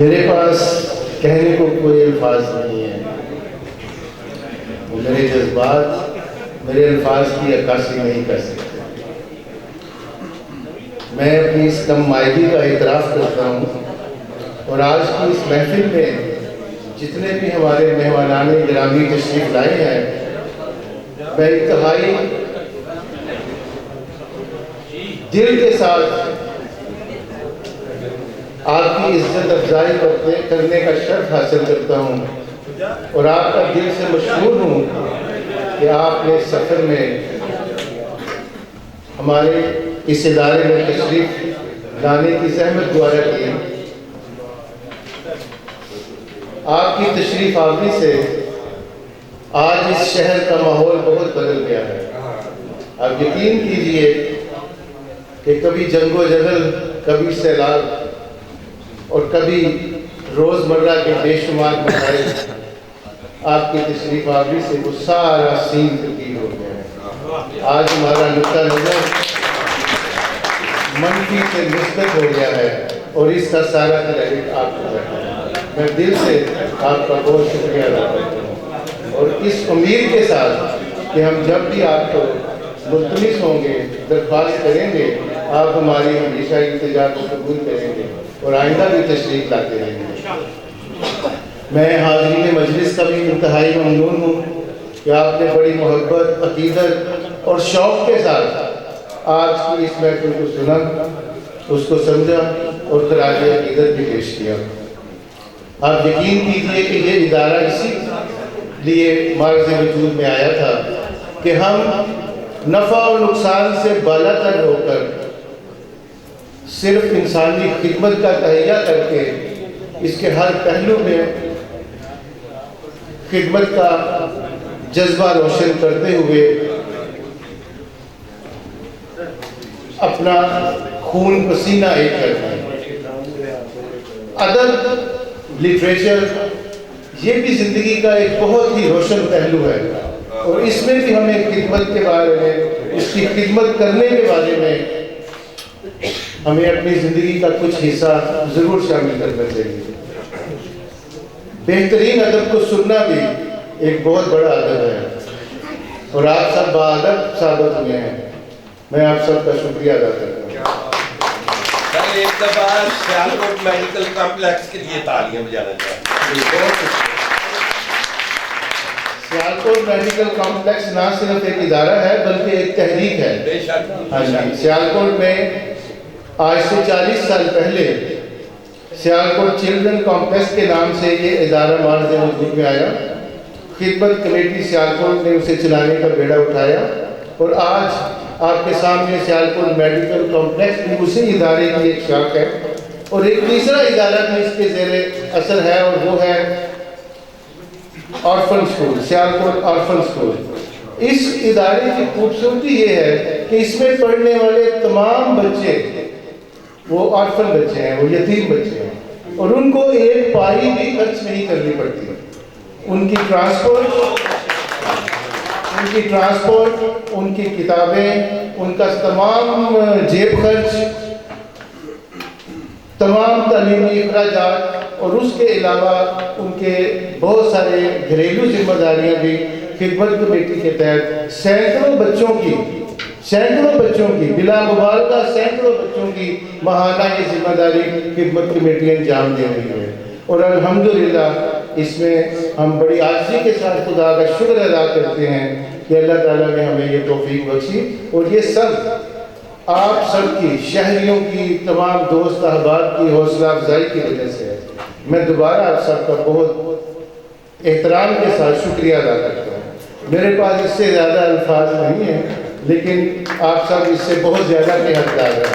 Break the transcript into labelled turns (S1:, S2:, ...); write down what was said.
S1: میرے پاس کہنے کو کوئی الفاظ نہیں ہے. میرے جذبات میرے الفاظ کی عکاسی نہیں کر سکتے. میں اپنی اس کم مائگی کا اعتراف کرتا ہوں، اور آج کی اس محفل میں جتنے بھی ہمارے مہمانان گرامی تشریف لائے ہیں، میں انتہائی دل کے ساتھ آپ کی عزت افزائی کرنے کا شرف حاصل کرتا ہوں، اور آپ کا دل سے مشہور ہوں کہ آپ نے سفر میں ہمارے اس ادارے میں تشریف لانے کی زحمت گوارا کی. آپ کی تشریف آوری سے آج اس شہر کا ماحول بہت بدل گیا ہے. آپ یقین کیجئے کہ کبھی جنگ و جدل، کبھی سیلاب اور کبھی روزمرہ کے بے شمار مسائل آپ کی تشریف آوری سے وہ سارا سین تبدیل ہو گیا ہے. آج ہمارا نقطہ نظر منفی سے مثبت ہو گیا ہے، اور اس کا سارا کریڈٹ آپ کو ہے. میں دل سے آپ کا بہت شکریہ ادا کرتا ہوں، اور اس امید کے ساتھ کہ ہم جب بھی آپ کو ملتمس ہوں گے، درخواست کریں گے، آپ ہماری ہمیشہ التجا کو قبول کریں گے اور آئندہ بھی تشریف لاتے رہیں گے. میں حاضرین مجلس کا بھی انتہائی ممنون ہوں کہ آپ نے بڑی محبت، عقیدت اور شوق کے ساتھ آج کی اس محفل کو سنا، اس کو سمجھا اور خراج عقیدت بھی پیش کیا. آپ یقین کیجئے کہ یہ ادارہ اسی لیے معرض وجود میں آیا تھا کہ ہم نفع و نقصان سے بالاتر ہو کر صرف انسانی خدمت کا تہیہ کر کے اس کے ہر پہلو میں خدمت کا جذبہ روشن کرتے ہوئے اپنا خون پسینہ ایک کرتے ہیں. ادب، لٹریچر، یہ بھی زندگی کا ایک بہت ہی روشن پہلو ہے، اور اس میں بھی ہمیں خدمت کے بارے میں، اس کی خدمت کرنے کے بارے میں ہمیں اپنی زندگی کا کچھ حصہ ضرور شامل کرنا چاہیے. بہترین ادب کو سننا بھی ایک بہت بڑا ادب ہے، اور آپ سب باادب ثابت ہوئے ہیں. میں آپ سب کا شکریہ ادا کرتا ہوں.
S2: ایک دفعہ سیالکوٹ میڈیکل کمپلیکس کے لیے تالیاں بجانا چاہیے.
S1: سیالکوٹ میڈیکل کمپلیکس نہ صرف ایک ادارہ ہے بلکہ ایک تحریک ہے.
S2: بے شک.
S1: ہاں جی، سیالکوٹ میں آج سے 40 سال پہلے سیالکوٹ چلڈرن کمپلیکس کے نام سے یہ ادارہ معرض وجود میں آیا. خدمت کمیٹی سیالکوٹ نے اسے چلانے کا بیڑا اٹھایا، اور آج آپ کے سامنے سیالکوٹ میڈیکل کمپلیکس بھی اسی ادارے کی ایک شاخ ہے. اور ایک تیسرا ادارہ بھی اس کے زیر اثر ہے، اور وہ ہے orphan school, Sialkot orphan school. اس ادارے کی خوبصورتی یہ ہے کہ اس میں پڑھنے والے تمام بچے وہ آرفن بچے ہیں، وہ یتیم بچے ہیں، اور ان کو ایک پائی بھی خرچ نہیں کرنی پڑتی. ان کی ٹرانسپورٹ، ان کی کتابیں، ان کا تمام جیب خرچ، تمام تعلیمی اخراجات، اور اس کے علاوہ ان کے بہت سارے گھریلو ذمہ داریاں بھی خدمت کمیٹی کے تحت سینکڑوں بچوں کی بلا مبالغہ سینکڑوں بچوں کی ماہانہ یہ ذمہ داری خدمت کمیٹی انجام دے رہی ہے. اور الحمدللہ اس میں ہم بڑی عاجزی کے ساتھ خدا کا شکر ادا کرتے ہیں کہ اللہ تعالیٰ نے ہمیں یہ توفیق بخشی. اور یہ سب آپ سب کی، شہریوں کی، تمام دوست احباب کی حوصلہ افزائی کی وجہ سے ہے. میں دوبارہ آپ سب کا بہت احترام کے ساتھ شکریہ ادا کرتا ہوں. میرے پاس اس سے زیادہ الفاظ نہیں ہیں، لیکن آپ سب اس سے بہت زیادہ کے حقدار ہیں.